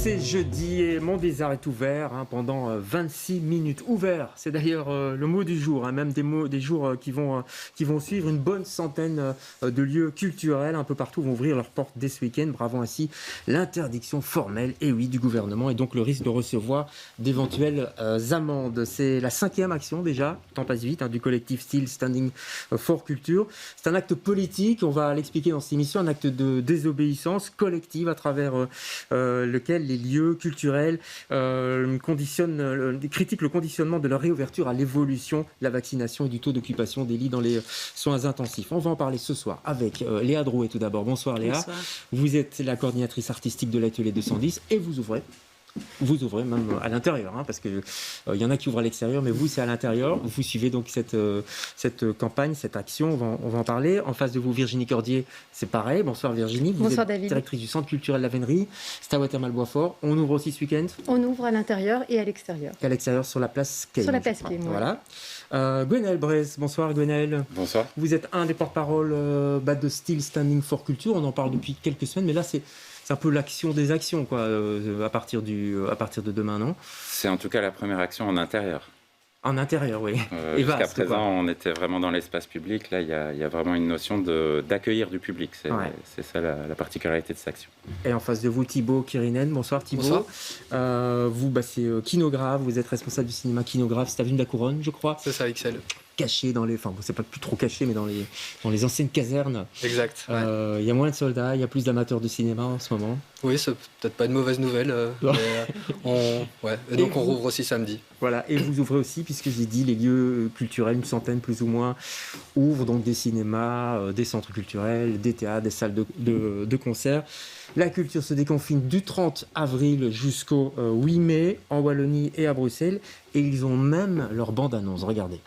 C'est jeudi et Mon Bizarre est ouvert pendant 26 minutes. Ouvert, c'est d'ailleurs le mot du jour, même des jours qui vont suivre. Une bonne centaine de lieux culturels un peu partout vont ouvrir leurs portes dès ce week-end, bravant ainsi l'interdiction formelle, et oui, du gouvernement, et donc le risque de recevoir d'éventuelles amendes. C'est la 5e action déjà, le temps passe vite, du collectif Still Standing for Culture. C'est un acte politique, on va l'expliquer dans cette émission, un acte de désobéissance collective à travers lequel les lieux culturels critiquent le conditionnement de leur réouverture à l'évolution de la vaccination et du taux d'occupation des lits dans les soins intensifs. On va en parler ce soir avec Léa Drouet tout d'abord. Bonsoir Léa. Bonsoir. Vous êtes la coordinatrice artistique de l'Atelier 210 et vous ouvrez même à l'intérieur, parce que il y en a qui ouvrent à l'extérieur, mais vous c'est à l'intérieur. Vous suivez donc cette campagne, cette action. On va en parler. En face de vous, Virginie Cordier, c'est pareil. Bonsoir Virginie. Vous Bonsoir êtes David. Directrice du Centre culturel La Vénerie. C'est à Watermal-Boisfort. On ouvre aussi ce week-end. On ouvre à l'intérieur et à l'extérieur. À l'extérieur sur la place Kay. Sur la place Kay, voilà. Gwenaël Brez, bonsoir Gwenaël. Bonsoir. Vous êtes un des porte-parole de Still Standing for Culture. On en parle depuis quelques semaines, mais là c'est un peu l'action des actions, à partir de demain, non ? C'est en tout cas la première action en intérieur. En intérieur, oui. Jusqu'à présent, on était vraiment dans l'espace public. Là, il y a vraiment une notion d'accueillir du public. C'est ça la particularité de cette action. Et en face de vous, Thibaut Kirinen. Bonsoir Thibaut. Bonsoir. Vous, c'est kinographe. Vous êtes responsable du cinéma kinographe. C'est avenue de la Couronne, je crois. C'est ça, XL. Caché dans les... Enfin, c'est pas plus trop caché, mais dans les anciennes casernes. Exact. Il y a moins de soldats, il y a plus d'amateurs de cinéma en ce moment. Oui, c'est peut-être pas une mauvaise nouvelle. Et donc on rouvre aussi samedi. Voilà, et vous ouvrez aussi, puisque j'ai dit, les lieux culturels, une centaine plus ou moins, ouvrent donc des cinémas, des centres culturels, des théâtres, des salles de concert. La culture se déconfine du 30 avril jusqu'au 8 mai en Wallonie et à Bruxelles. Et ils ont même leur bande-annonce. Regardez.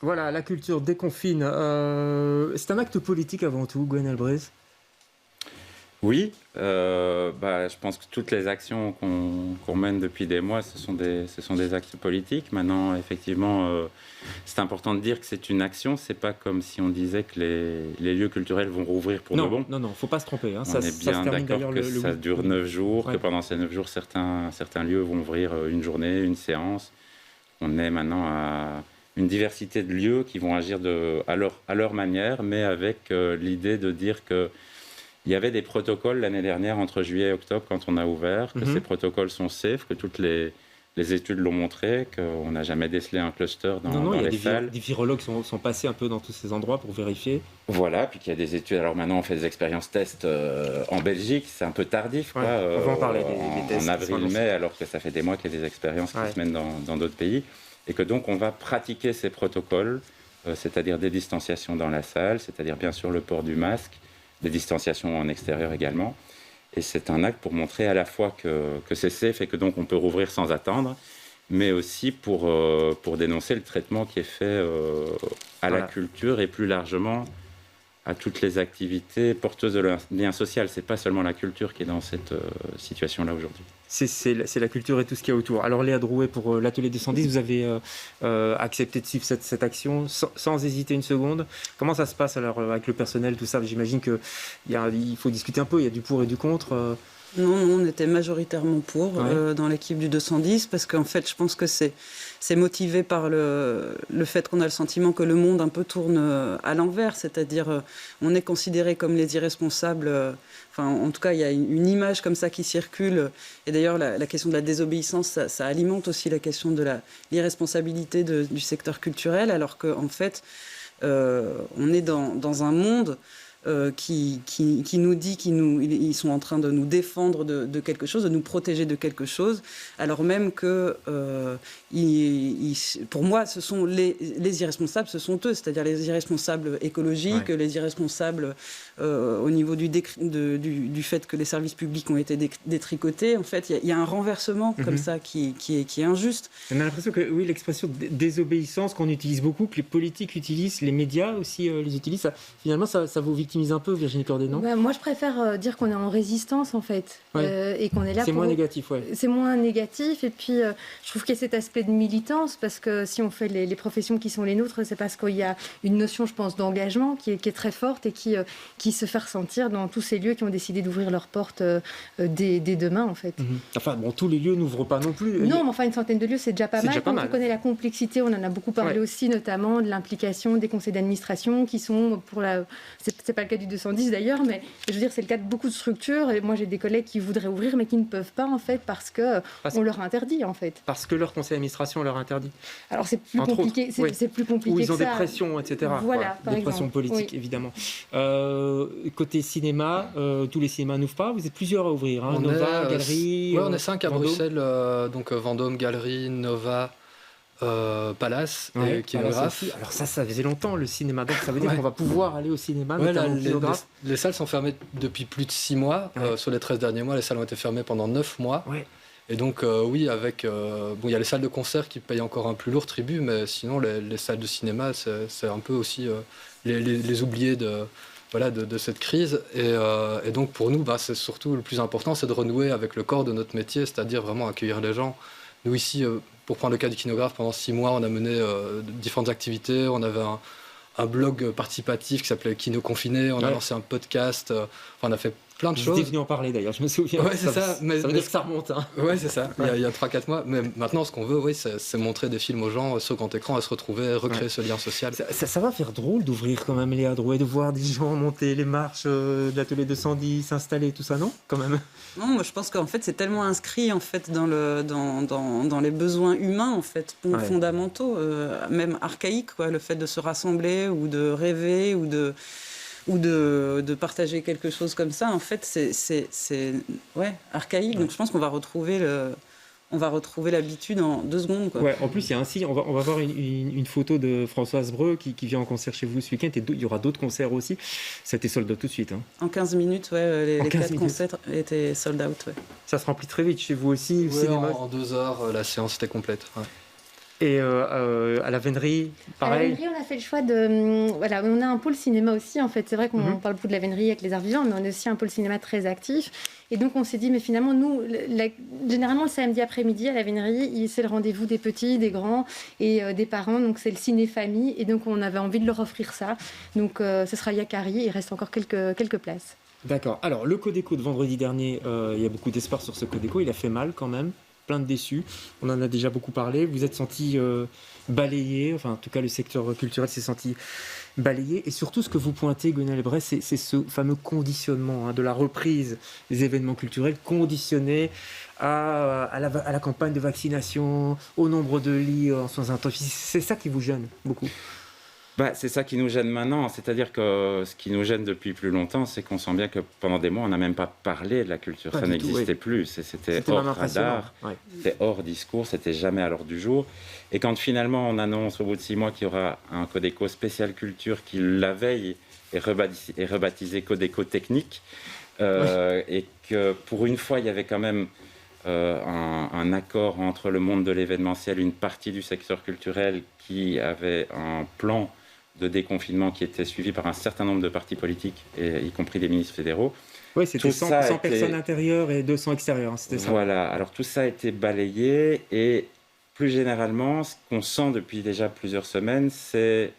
Voilà, la culture déconfine. C'est un acte politique avant tout, Gwenaël Brez. Oui, je pense que toutes les actions qu'on mène depuis des mois, ce sont des actes politiques. Maintenant, effectivement, c'est important de dire que c'est une action. C'est pas comme si on disait que les lieux culturels vont rouvrir pour de bon. Non, faut pas se tromper. On est bien d'accord que ça dure 9 jours, que pendant ces 9 jours, certains lieux vont ouvrir une journée, une séance. On est maintenant à une diversité de lieux qui vont agir à leur manière, mais avec l'idée de dire que il y avait des protocoles l'année dernière, entre juillet et octobre, quand on a ouvert, que ces protocoles sont safe, que toutes les études l'ont montré, qu'on n'a jamais décelé un cluster dans les salles. Des virologues sont passés un peu dans tous ces endroits pour vérifier. Voilà, puis qu'il y a des études. Alors maintenant, on fait des expériences tests en Belgique, c'est un peu tardif. On va en parler des tests. En avril-mai, alors que ça fait des mois qu'il y a des expériences qui se mènent dans d'autres pays. Et que donc, on va pratiquer ces protocoles, c'est-à-dire des distanciations dans la salle, c'est-à-dire bien sûr le port du masque, des distanciations en extérieur également. Et c'est un acte pour montrer à la fois que c'est safe et que donc on peut rouvrir sans attendre, mais aussi pour dénoncer le traitement qui est fait à la culture et plus largement à toutes les activités porteuses de lien social. C'est pas seulement la culture qui est dans cette situation-là aujourd'hui. C'est la culture et tout ce qu'il y a autour. Alors Léa Drouet, pour l'Atelier 210, vous avez accepté de suivre cette action sans hésiter une seconde. Comment ça se passe alors avec le personnel, tout ça ? J'imagine qu'il faut discuter un peu, il y a du pour et du contre. Non, on était majoritairement pour dans l'équipe du 210 parce qu'en fait, je pense que c'est motivé par le fait qu'on a le sentiment que le monde un peu tourne à l'envers, c'est-à-dire on est considéré comme les irresponsables. Enfin, en tout cas, il y a une image comme ça qui circule. Et d'ailleurs, la question de la désobéissance, ça alimente aussi la question de l'irresponsabilité du secteur culturel, alors qu'en fait, on est dans un monde qui nous dit qu'ils sont en train de nous défendre de quelque chose, de nous protéger de quelque chose, alors même que, pour moi, ce sont les irresponsables, ce sont eux, c'est-à-dire les irresponsables écologiques, les irresponsables au niveau du fait que les services publics ont été détricotés. En fait, il y a un renversement comme ça qui est injuste. On a l'impression que, oui, l'expression désobéissance qu'on utilise beaucoup, que les politiques utilisent, les médias aussi les utilisent, finalement, ça vous victimise un peu, Virginie Cordet, non ? Moi, je préfère dire qu'on est en résistance, en fait, et qu'on est là C'est moins négatif, C'est moins négatif, et puis je trouve qu'il y a cet aspect de militance, parce que si on fait les professions qui sont les nôtres, c'est parce qu'il y a une notion, je pense, d'engagement qui est très forte et qui se fait ressentir dans tous ces lieux qui ont décidé d'ouvrir leurs portes dès demain, en fait. Enfin, bon, tous les lieux n'ouvrent pas non plus. Non, mais enfin, une centaine de lieux, c'est déjà pas mal. Quand on connaît la complexité, on en a beaucoup parlé aussi, notamment de l'implication des conseils d'administration qui sont pour la... C'est pas le cas du 210 d'ailleurs, mais je veux dire, c'est le cas de beaucoup de structures. Et moi, j'ai des collègues qui voudraient ouvrir, mais qui ne peuvent pas, en fait, parce qu'on leur interdit, en fait. Parce que leur conseil d'administration leur interdit. Alors, c'est plus compliqué. C'est plus compliqué. Ou ils ont que ça. des pressions, etc. Voilà, par des exemple. pressions politiques, évidemment. Côté cinéma, tous les cinémas n'ouvrent pas. Vous êtes plusieurs à ouvrir. Hein. Nova, Galerie. Oui, on est 5 à Vendôme. Bruxelles. Donc Vendôme, Galerie, Nova. Palace et Kinographe. Alors ça faisait longtemps le cinéma, donc ça veut dire qu'on va pouvoir aller au cinéma, notamment au Kinographe. Les salles sont fermées depuis plus de 6 mois. Sur les 13 derniers mois, les salles ont été fermées pendant 9 mois. Et donc oui, avec il y a les salles de concert qui payent encore un plus lourd tribut, mais sinon les salles de cinéma, c'est un peu aussi les oubliés de cette crise. Et donc pour nous, c'est surtout le plus important, c'est de renouer avec le corps de notre métier, c'est-à-dire vraiment accueillir les gens. Nous ici, pour prendre le cas du Kinographe, pendant 6 mois, on a mené différentes activités. On avait un blog participatif qui s'appelait Kino Confiné. On a lancé un podcast. On a fait plein de choses. J'étais venu en parler d'ailleurs, je me souviens. Ouais, c'est ça. Ça veut dire que ça remonte. Hein. Ouais, c'est ça. Il y a 3-4 mois. Mais maintenant, ce qu'on veut, c'est montrer des films aux gens sur grand écran, à se retrouver, recréer ce lien social. Ça va faire drôle d'ouvrir quand même Léa Drouet, de voir des gens monter les marches de l'atelier 210, s'installer, tout ça, non ? Quand même. Non, moi je pense qu'en fait c'est tellement inscrit en fait dans les besoins humains en fait fondamentaux, même archaïques, quoi, le fait de se rassembler ou de rêver ou de partager quelque chose comme ça, en fait c'est archaïque. Donc je pense qu'on va retrouver l'habitude en 2 secondes. Quoi. Ouais, en plus, il y a un signe. On va voir une photo de Françoise Breu qui vient en concert chez vous ce week-end. Et il y aura d'autres concerts aussi. Ça a été sold out tout de suite. Hein. En 15 minutes, les 4 concerts étaient sold out. Ouais. Ça se remplit très vite chez vous aussi. En 2 heures, la séance était complète. Ouais. Et à la Vénerie, pareil. À la Vénerie, on a fait le choix de... Voilà, on a un pôle cinéma aussi, en fait. C'est vrai qu'on parle beaucoup de la Vénerie avec les arts vivants, mais on a aussi un pôle cinéma très actif. Et donc, on s'est dit, mais finalement, nous, généralement, le samedi après-midi, à la Vénerie, c'est le rendez-vous des petits, des grands et des parents. Donc, c'est le ciné-famille. Et donc, on avait envie de leur offrir ça. Donc, ce sera Yakari. Il reste encore quelques places. D'accord. Alors, le Codeco de vendredi dernier, il y a beaucoup d'espoir sur ce Codeco. Il a fait mal quand même. Plein de déçus. On en a déjà beaucoup parlé. Vous êtes senti balayé, enfin en tout cas le secteur culturel s'est senti balayé. Et surtout ce que vous pointez, Gwenaëlle Bray, c'est ce fameux conditionnement de la reprise des événements culturels conditionnés à la campagne de vaccination, au nombre de lits en soins intensifs. C'est ça qui vous gêne beaucoup. C'est ça qui nous gêne maintenant, c'est-à-dire que ce qui nous gêne depuis plus longtemps, c'est qu'on sent bien que pendant des mois, on n'a même pas parlé de la culture, ça n'existait plus, c'était hors radar, c'était hors discours, c'était jamais à l'ordre du jour. Et quand finalement on annonce au bout de 6 mois qu'il y aura un Codeco spécial culture qui la veille est rebaptisé Codeco technique, et que pour une fois il y avait quand même un accord entre le monde de l'événementiel, une partie du secteur culturel qui avait un plan de déconfinement qui était suivi par un certain nombre de partis politiques, y compris des ministres fédéraux. Oui, c'était 100 personnes intérieures et 200 extérieures, hein, c'était ça. Voilà, alors tout ça a été balayé, et plus généralement, ce qu'on sent depuis déjà plusieurs semaines, c'est,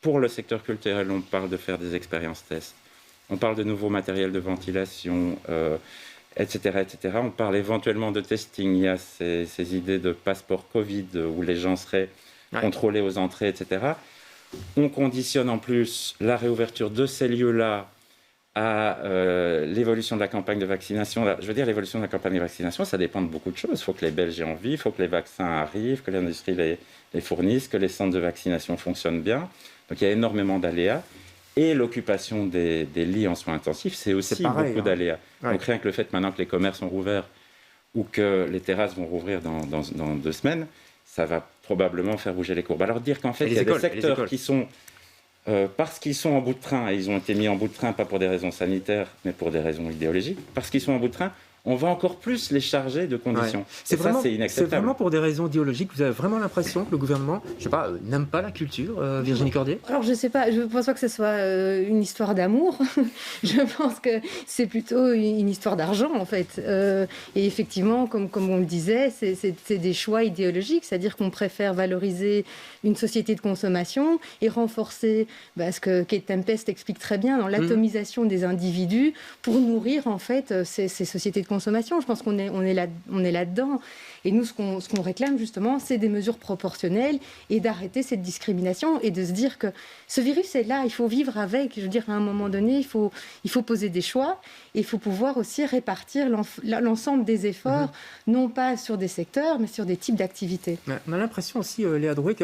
pour le secteur culturel, on parle de faire des expériences tests. On parle de nouveaux matériels de ventilation, etc., etc. On parle éventuellement de testing. Il y a ces idées de passeport Covid où les gens seraient contrôlés aux entrées, etc. On conditionne en plus la réouverture de ces lieux-là à l'évolution de la campagne de vaccination. Je veux dire, l'évolution de la campagne de vaccination, ça dépend de beaucoup de choses. Il faut que les Belges aient envie, il faut que les vaccins arrivent, que l'industrie les fournisse, que les centres de vaccination fonctionnent bien. Donc il y a énormément d'aléas. Et l'occupation des lits en soins intensifs, c'est aussi beaucoup d'aléas. Donc rien que le fait maintenant que les commerces sont rouverts ou que les terrasses vont rouvrir dans 2 semaines, ça va probablement faire bouger les courbes. Alors dire qu'en fait, il y a des secteurs qui sont, parce qu'ils sont en bout de train, et ils ont été mis en bout de train, pas pour des raisons sanitaires, mais pour des raisons idéologiques, parce qu'ils sont en bout de train, on va encore plus les charger de conditions. Ouais. C'est inacceptable. C'est vraiment pour des raisons idéologiques. Vous avez vraiment l'impression que le gouvernement, je sais pas, n'aime pas la culture, Virginie Cordier? Alors je sais pas, je pense pas que ce soit une histoire d'amour. Je pense que c'est plutôt une histoire d'argent en fait. Et effectivement, comme on le disait, c'est des choix idéologiques, c'est-à-dire qu'on préfère valoriser une société de consommation et renforcer ce que Kate Tempest explique très bien dans l'atomisation des individus pour nourrir en fait ces sociétés de consommation. Je pense qu'on est là-dedans. Et nous, ce qu'on réclame justement, c'est des mesures proportionnelles et d'arrêter cette discrimination et de se dire que ce virus est là, il faut vivre avec. Je veux dire, à un moment donné, il faut poser des choix et il faut pouvoir aussi répartir l'ensemble des efforts, non pas sur des secteurs, mais sur des types d'activités. On a l'impression aussi, Léa Drouet,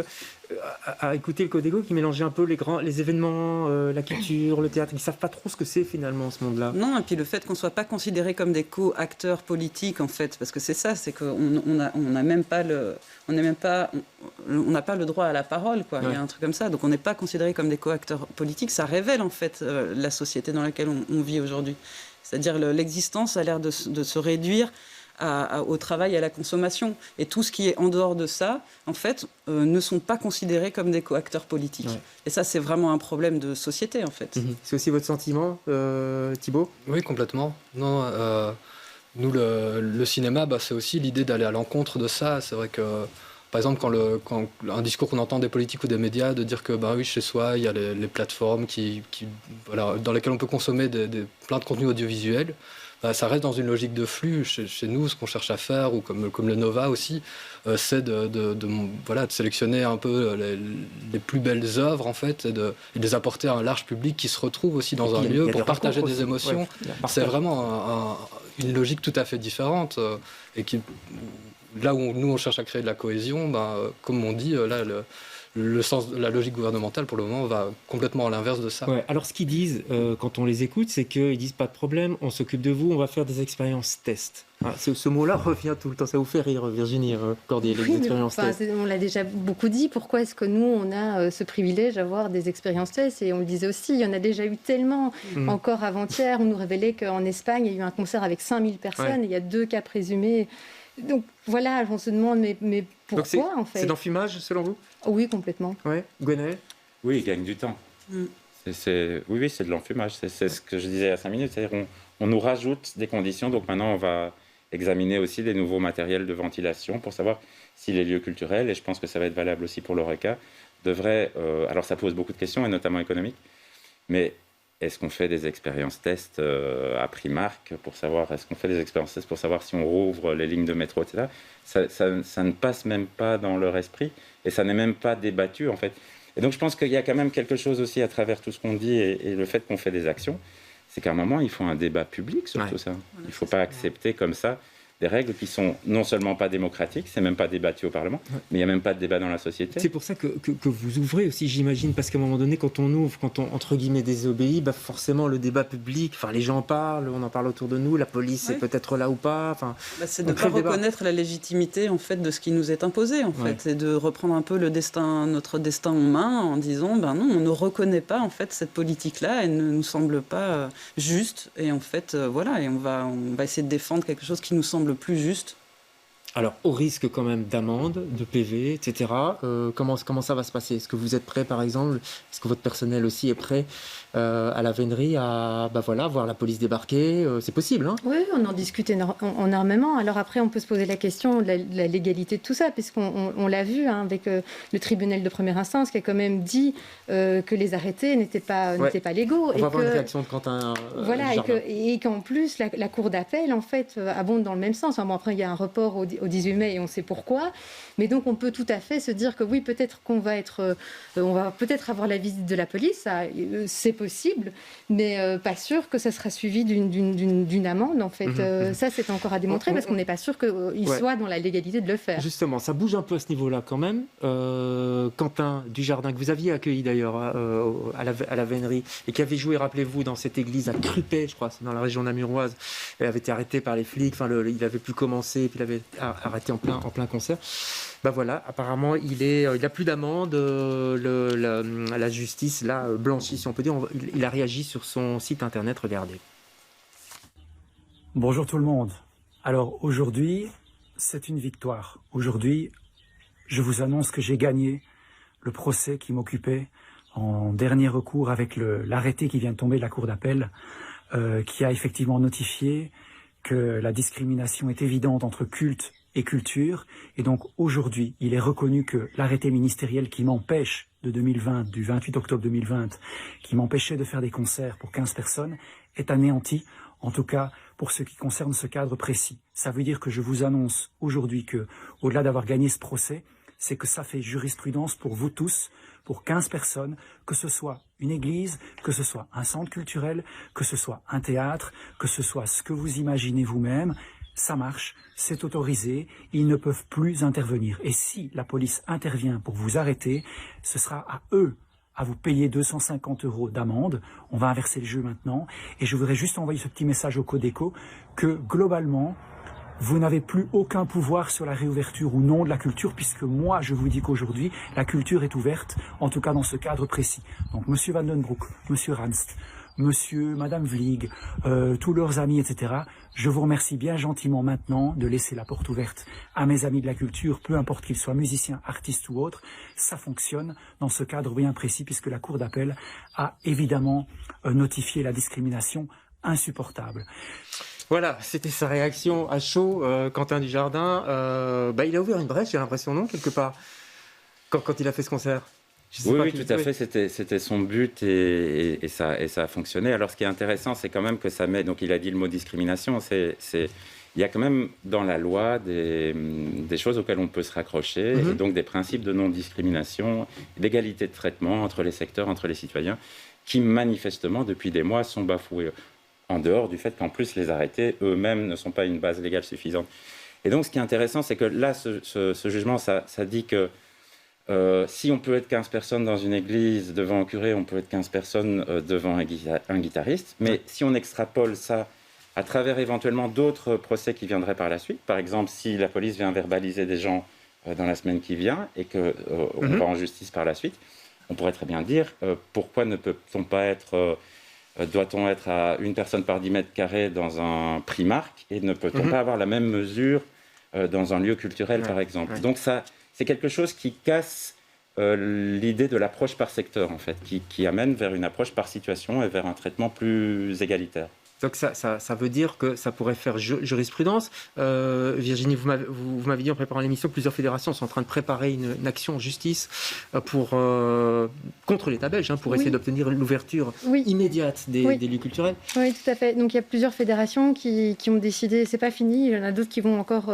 à écouter le Codego, qui mélangeait un peu les événements, la culture, le théâtre. Ils ne savent pas trop ce que c'est finalement ce monde-là. Non, et puis le fait qu'on ne soit pas considérés comme des co-acteurs politiques, en fait, parce que c'est ça, c'est qu'on n'a même pas on n'a pas le droit à la parole, quoi. Ouais. Il y a un truc comme ça. Donc on n'est pas considérés comme des co-acteurs politiques. Ça révèle en fait la société dans laquelle on vit aujourd'hui. C'est-à-dire l'existence a l'air de se réduire au travail et à la consommation. Et tout ce qui est en dehors de ça, en fait, ne sont pas considérés comme des co-acteurs politiques. Ouais. Et ça, c'est vraiment un problème de société, en fait. C'est aussi votre sentiment, Thibaut ? Oui, complètement. Non, nous, le cinéma, c'est aussi l'idée d'aller à l'encontre de ça. C'est vrai que, par exemple, quand un discours qu'on entend des politiques ou des médias, de dire que, oui, chez soi, il y a les plateformes dans lesquelles on peut consommer plein de contenus audiovisuels. Ça reste dans une logique de flux. Chez nous, ce qu'on cherche à faire, ou comme le Nova aussi, c'est de sélectionner un peu les plus belles œuvres, en fait, et de les apporter à un large public qui se retrouve aussi dans un lieu pour partager des émotions. Ouais, c'est vraiment une logique tout à fait différente. Et là où nous, on cherche à créer de la cohésion, comme on dit, là, la logique gouvernementale, pour le moment, va complètement à l'inverse de ça. Ouais, alors, ce qu'ils disent, quand on les écoute, c'est qu'ils disent pas de problème, on s'occupe de vous, on va faire des expériences tests. Ce mot-là revient tout le temps. Ça vous fait rire, Virginie Cordier, les expériences tests? On l'a déjà beaucoup dit. Pourquoi est-ce que nous, on a ce privilège d'avoir des expériences tests? Et on le disait aussi, il y en a déjà eu tellement. Encore avant-hier, on nous révélait qu'en Espagne, il y a eu un concert avec 5000 personnes et il y a 2 cas présumés. Donc voilà, on se demande, mais pourquoi en fait? C'est d'enfumage, selon vous? Oui, complètement. Ouais. Gwenaël? Oui, il gagne du temps. Oui, c'est de l'enfumage. C'est ce que je disais il y a 5 minutes. C'est-à-dire on nous rajoute des conditions. Donc maintenant, on va examiner aussi des nouveaux matériels de ventilation pour savoir si les lieux culturels, et je pense que ça va être valable aussi pour l'Horeca, devraient... alors ça pose beaucoup de questions, et notamment économiques, mais est-ce qu'on fait des expériences tests à Primark pour savoir, est-ce qu'on fait des expériences tests pour savoir si on rouvre les lignes de métro, etc. Ça ne passe même pas dans leur esprit, et ça n'est même pas débattu, en fait. Et donc je pense qu'il y a quand même quelque chose aussi à travers tout ce qu'on dit et le fait qu'on fait des actions, c'est qu'à un moment, il faut un débat public sur tout ça. Voilà, il ne faut pas accepter comme ça des règles qui sont non seulement pas démocratiques, c'est même pas débattu au Parlement, mais il n'y a même pas de débat dans la société. C'est pour ça que vous ouvrez aussi, j'imagine, parce qu'à un moment donné, quand on ouvre, quand on, entre guillemets, désobéit, forcément, le débat public, les gens parlent, on en parle autour de nous, la police est peut-être là ou pas. C'est de ne pas reconnaître la légitimité, en fait, de ce qui nous est imposé, en fait, et de reprendre un peu notre destin en main en disant, non, on ne reconnaît pas, en fait, cette politique-là, elle ne nous semble pas juste, et en fait, et on va essayer de défendre quelque chose qui nous semble plus juste. Alors, au risque quand même d'amende, de PV, etc., comment ça va se passer? Est-ce que vous êtes prêt, par exemple? Est-ce que votre personnel aussi est prêt à la vénerie à voir la police débarquer? C'est possible, hein? Oui, on en discute énormément. Alors après, on peut se poser la question de la légalité de tout ça, puisqu'on l'a vu avec le tribunal de première instance qui a quand même dit que les arrêtés n'étaient pas légaux. On va avoir une réaction de Quentin voilà, et qu'en plus, la cour d'appel, en fait, abonde dans le même sens. Bon, après, il y a un report au 18 mai et on sait pourquoi. Mais donc, on peut tout à fait se dire que oui, peut-être qu'on va on va peut-être avoir la visite de la police, c'est possible, mais pas sûr que ça sera suivi d'une amende, en fait. Ça, c'est encore à démontrer parce qu'on n'est pas sûr qu'il soit dans la légalité de le faire. Justement, ça bouge un peu à ce niveau-là quand même. Quentin Dujardin, que vous aviez accueilli d'ailleurs à la vénerie et qui avait joué, rappelez-vous, dans cette église à Crupet, je crois, c'est dans la région namuroise. Il avait été arrêté par les flics, il avait pu commencer, puis il avait arrêté en plein concert. Voilà, apparemment, il n'a plus d'amende. La justice l'a blanchi, si on peut dire. Il a réagi sur son site internet. Regardez. Bonjour tout le monde. Alors aujourd'hui, c'est une victoire. Aujourd'hui, je vous annonce que j'ai gagné le procès qui m'occupait en dernier recours avec l'arrêté qui vient de tomber de la cour d'appel, qui a effectivement notifié que la discrimination est évidente entre culte et culture. Et donc aujourd'hui, il est reconnu que l'arrêté ministériel qui m'empêche de 2020, du 28 octobre 2020, qui m'empêchait de faire des concerts pour 15 personnes, est anéanti, en tout cas pour ce qui concerne ce cadre précis. Ça veut dire que je vous annonce aujourd'hui que, au-delà d'avoir gagné ce procès, c'est que ça fait jurisprudence pour vous tous, pour 15 personnes, que ce soit une église, que ce soit un centre culturel, que ce soit un théâtre, que ce soit ce que vous imaginez vous-même. Ça marche, c'est autorisé, ils ne peuvent plus intervenir. Et si la police intervient pour vous arrêter, ce sera à eux à vous payer 250 € d'amende. On va inverser le jeu maintenant. Et je voudrais juste envoyer ce petit message au Codeco que globalement, vous n'avez plus aucun pouvoir sur la réouverture ou non de la culture, puisque moi, je vous dis qu'aujourd'hui, la culture est ouverte, en tout cas dans ce cadre précis. Donc, Monsieur Van den Broek, Monsieur Ranst, Madame Vlieg, tous leurs amis, etc. Je vous remercie bien gentiment maintenant de laisser la porte ouverte à mes amis de la culture, peu importe qu'ils soient musiciens, artistes ou autres. Ça fonctionne dans ce cadre bien précis, puisque la Cour d'appel a évidemment notifié la discrimination insupportable. Voilà, c'était sa réaction à chaud, Quentin Dujardin. Il a ouvert une brèche, j'ai l'impression, non, quelque part, quand il a fait ce concert. Oui, tout à fait, c'était son but et ça a fonctionné. Alors, ce qui est intéressant, c'est quand même que ça met, donc il a dit le mot discrimination, il y a quand même dans la loi des choses auxquelles on peut se raccrocher, et donc des principes de non-discrimination, d'égalité de traitement entre les secteurs, entre les citoyens, qui manifestement, depuis des mois, sont bafoués, en dehors du fait qu'en plus, les arrêtés eux-mêmes ne sont pas une base légale suffisante. Et donc, ce qui est intéressant, c'est que là, ce jugement, ça dit que si on peut être 15 personnes dans une église devant un curé, on peut être 15 personnes devant un guitariste. Mais si on extrapole ça à travers éventuellement d'autres procès qui viendraient par la suite, par exemple, si la police vient verbaliser des gens dans la semaine qui vient et qu'on va en justice par la suite, on pourrait très bien dire pourquoi ne peut-on pas être... doit-on être à une personne par 10 mètres carrés dans un Primark et ne peut-on pas avoir la même mesure dans un lieu culturel, par exemple. Donc ça... C'est quelque chose qui casse l'idée de l'approche par secteur, en fait, qui amène vers une approche par situation et vers un traitement plus égalitaire. Donc ça veut dire que ça pourrait faire jurisprudence. Virginie, vous m'avez dit en préparant l'émission que plusieurs fédérations sont en train de préparer une action en justice contre l'État belge, pour essayer d'obtenir l'ouverture immédiate des lieux culturels. Oui, tout à fait. Donc il y a plusieurs fédérations qui ont décidé, c'est pas fini, il y en a d'autres qui vont encore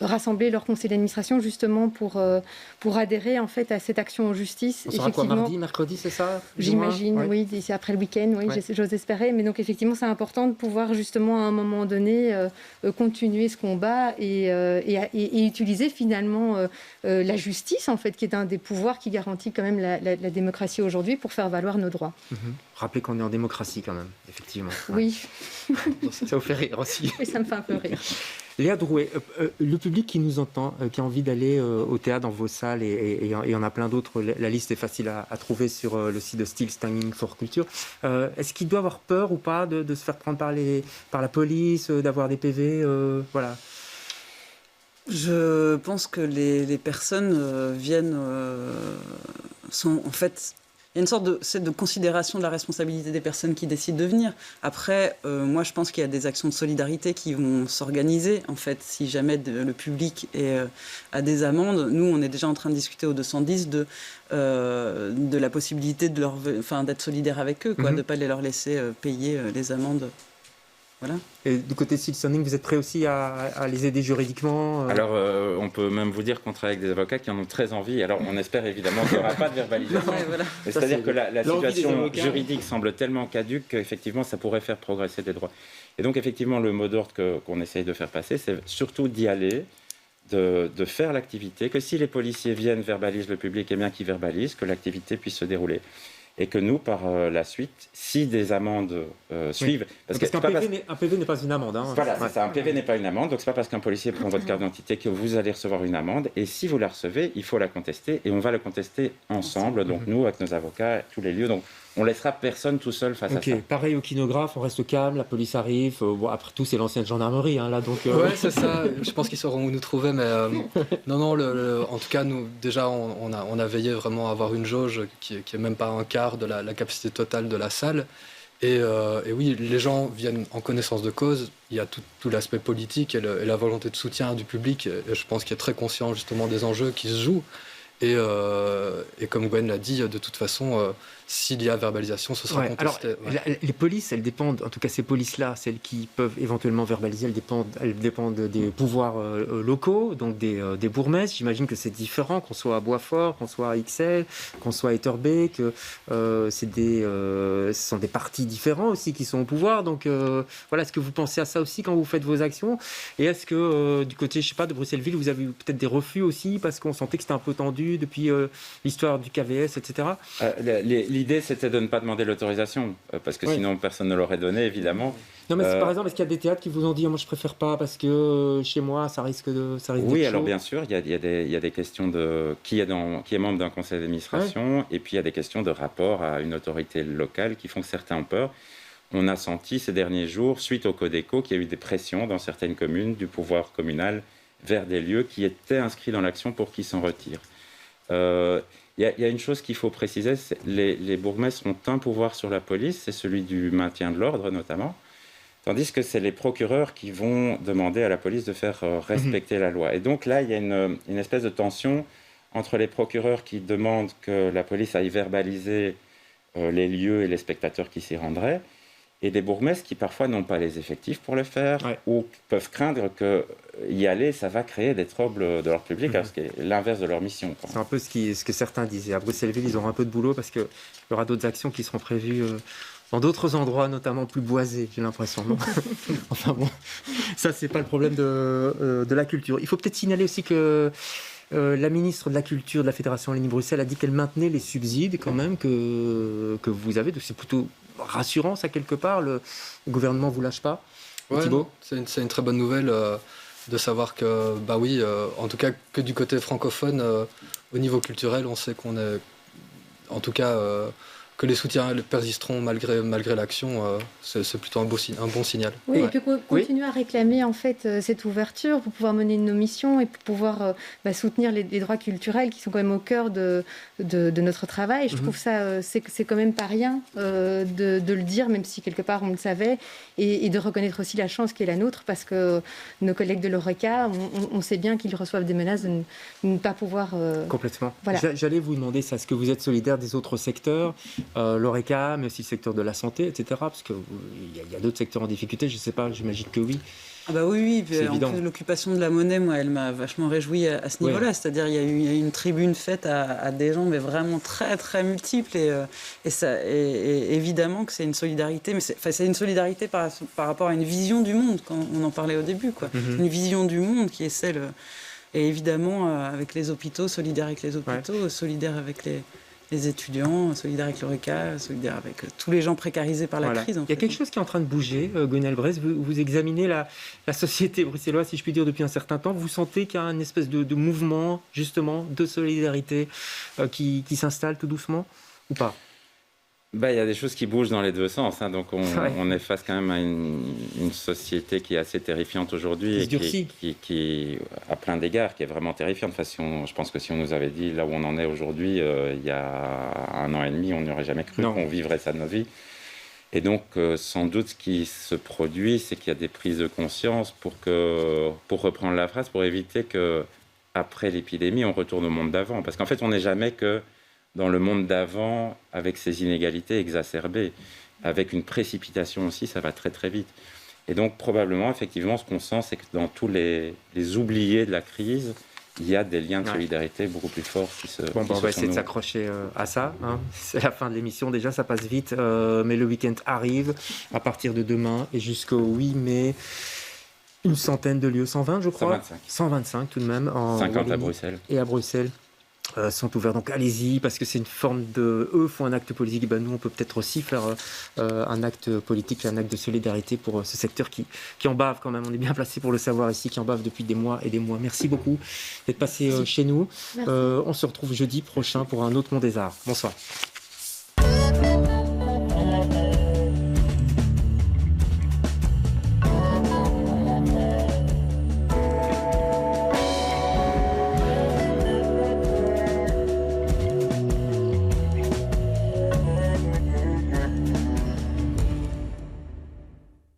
rassembler leur conseil d'administration justement pour adhérer en fait à cette action en justice. On sera quoi, mardi, mercredi, c'est ça? J'imagine, oui, d'ici après le week-end, j'ose espérer. Mais donc effectivement, c'est important de pouvoir justement à un moment donné continuer ce combat et utiliser finalement la justice en fait, qui est un des pouvoirs qui garantit quand même la démocratie aujourd'hui pour faire valoir nos droits. Rappelez qu'on est en démocratie quand même, effectivement. Oui. Ça vous fait rire aussi. Oui, ça me fait un peu rire. Léa Drouet, le public qui nous entend, qui a envie d'aller au théâtre dans vos salles, et il y en a plein d'autres, la liste est facile à trouver sur le site de Still Standing for Culture. Est-ce qu'il doit avoir peur ou pas de se faire prendre par la police, d'avoir des PV voilà. Je pense que les personnes viennent... sont en fait... Il y a une sorte de considération de la responsabilité des personnes qui décident de venir. Après, moi, je pense qu'il y a des actions de solidarité qui vont s'organiser. En fait, si jamais le public a des amendes, nous, on est déjà en train de discuter au 210 de la possibilité d'être solidaire avec eux, de ne pas leur laisser payer les amendes. Voilà. Et du côté Silk Sounding, vous êtes prêt aussi à les aider juridiquement Alors, on peut même vous dire qu'on travaille avec des avocats qui en ont très envie. Alors, on espère évidemment qu'il n'y aura pas de verbalisation. Voilà. C'est-à-dire que la situation juridique semble tellement caduque qu'effectivement, ça pourrait faire progresser des droits. Et donc, effectivement, le mot d'ordre qu'on essaye de faire passer, c'est surtout d'y aller, de faire l'activité, que si les policiers viennent, verbalisent le public, et bien qu'ils verbalisent, que l'activité puisse se dérouler. Et que nous, par la suite, si des amendes suivent... Parce qu'un PV n'est pas une amende. Hein. Voilà, c'est ça, un PV n'est pas une amende, donc ce n'est pas parce qu'un policier prend votre carte d'identité que vous allez recevoir une amende. Et si vous la recevez, il faut la contester, et on va la contester ensemble, donc nous, avec nos avocats, tous les lieux. Donc on laissera personne tout seul face à ça. Pareil au kinographe, on reste calme, la police arrive. Après tout, c'est l'ancienne gendarmerie, hein, là, donc... Ouais, c'est ça. Je pense qu'ils sauront où nous trouver, mais non, en tout cas, nous, déjà, on a veillé vraiment à avoir une jauge qui est même pas un quart de la capacité totale de la salle. Et oui, les gens viennent en connaissance de cause. Il y a tout l'aspect politique et la volonté de soutien du public. Et je pense qu'il est très conscient justement des enjeux qui se jouent. Et comme Gwen l'a dit, de toute façon, s'il y a verbalisation, ce sera contesté. Alors, les polices, elles dépendent, en tout cas ces polices-là, celles qui peuvent éventuellement verbaliser, elles dépendent des pouvoirs locaux, donc des bourgmestres. J'imagine que c'est différent, qu'on soit à Boisfort, qu'on soit à Ixelles, qu'on soit à Etterbeek, que ce sont des partis différents aussi qui sont au pouvoir. Donc voilà, est-ce que vous pensez à ça aussi quand vous faites vos actions? Et est-ce que du côté, je sais pas, de Bruxelles-Ville, vous avez eu peut-être des refus aussi parce qu'on sentait que c'était un peu tendu depuis l'histoire du KVS, etc. L'idée, c'était de ne pas demander l'autorisation, parce que sinon, personne ne l'aurait donné, évidemment. Non, mais par exemple, est-ce qu'il y a des théâtres qui vous ont dit « Moi, je préfère pas, parce que chez moi, ça risque Oui, alors bien sûr, il y a des questions de qui est membre d'un conseil d'administration, et puis il y a des questions de rapport à une autorité locale qui font que certains ont peur. On a senti ces derniers jours, suite au Codeco, qu'il y a eu des pressions dans certaines communes du pouvoir communal vers des lieux qui étaient inscrits dans l'action pour qu'ils s'en retirent. Il y a une chose qu'il faut préciser, les bourgmestres ont un pouvoir sur la police, c'est celui du maintien de l'ordre notamment, tandis que c'est les procureurs qui vont demander à la police de faire respecter la loi. Et donc là, il y a une espèce de tension entre les procureurs qui demandent que la police aille verbaliser les lieux et les spectateurs qui s'y rendraient, et des bourgmestres qui parfois n'ont pas les effectifs pour le faire, ou peuvent craindre qu'y aller, ça va créer des troubles de leur public, alors ce qui est l'inverse de leur mission. C'est un peu ce que certains disaient. À Bruxelles-Ville, ils auront un peu de boulot parce qu'il y aura d'autres actions qui seront prévues dans d'autres endroits, notamment plus boisés, j'ai l'impression. Non enfin bon, ça, c'est pas le problème de la culture. Il faut peut-être signaler aussi que la ministre de la Culture de la Fédération Wallonie-Bruxelles a dit qu'elle maintenait les subsides quand même que vous avez. Donc c'est plutôt rassurant, ça, quelque part. Le gouvernement ne vous lâche pas. Thibaut, c'est une très bonne nouvelle de savoir que, en tout cas, que du côté francophone, au niveau culturel, on sait qu'on est, en tout cas, que les soutiens persisteront malgré l'action, c'est plutôt un bon signal. Oui, et puis continuer à réclamer en fait cette ouverture pour pouvoir mener nos missions et pour pouvoir soutenir les droits culturels qui sont quand même au cœur de notre travail. Je trouve ça, c'est quand même pas rien de le dire, même si quelque part on le savait, et de reconnaître aussi la chance qui est la nôtre, parce que nos collègues de l'ORECA, on sait bien qu'ils reçoivent des menaces de ne pas pouvoir... Complètement. Voilà. J'allais vous demander ça, est-ce que vous êtes solidaire des autres secteurs, l'ORECA, mais aussi le secteur de la santé, etc. Parce qu'il y a d'autres secteurs en difficulté, je ne sais pas, j'imagine que oui. Ah bah oui, l'occupation de la monnaie, moi, elle m'a vachement réjoui à ce niveau-là. C'est-à-dire, il y a eu une tribune faite à des gens, mais vraiment très, très multiples. Et évidemment que c'est une solidarité, mais c'est une solidarité par rapport à une vision du monde, quand on en parlait au début, quoi. Une vision du monde qui est celle... Et évidemment, avec les hôpitaux, solidaire avec les hôpitaux, solidaire avec les étudiants, solidaires avec l'ORECA, solidaires avec tous les gens précarisés par la crise. Il y a quelque chose qui est en train de bouger, Gwenaëlle Bresse. Vous examinez la société bruxelloise, si je puis dire, depuis un certain temps. Vous sentez qu'il y a une espèce de mouvement, justement, de solidarité qui s'installe tout doucement, ou pas? Il y a des choses qui bougent dans les deux sens. Donc, on est face quand même à une société qui est assez terrifiante aujourd'hui et qui, à plein d'égards, qui est vraiment terrifiante. Enfin, je pense que si on nous avait dit là où on en est aujourd'hui, il y a 1 an et demi, on n'y aurait jamais cru qu'on vivrait ça de nos vies. Et donc, sans doute, ce qui se produit, c'est qu'il y a des prises de conscience pour reprendre la phrase, pour éviter qu'après l'épidémie, on retourne au monde d'avant. Parce qu'en fait, on n'est jamais que dans le monde d'avant, avec ces inégalités exacerbées, avec une précipitation aussi, ça va très très vite. Et donc probablement, effectivement, ce qu'on sent, c'est que dans tous les oubliés de la crise, il y a des liens de solidarité beaucoup plus forts qui se on va essayer de s'accrocher à ça. C'est la fin de l'émission déjà, ça passe vite, mais le week-end arrive à partir de demain et jusqu'au 8 mai. Une centaine de lieux, 120 je crois 125 tout de même. 50 à Bruxelles. Et à Bruxelles. Sont ouverts, donc allez-y, parce que c'est une forme de... Eux font un acte politique, et nous on peut peut-être aussi faire un acte politique, un acte de solidarité pour ce secteur qui en bave quand même, on est bien placé pour le savoir ici, qui en bave depuis des mois et des mois. Merci beaucoup d'être passé chez nous. On se retrouve jeudi prochain pour un autre Monde des Arts. Bonsoir.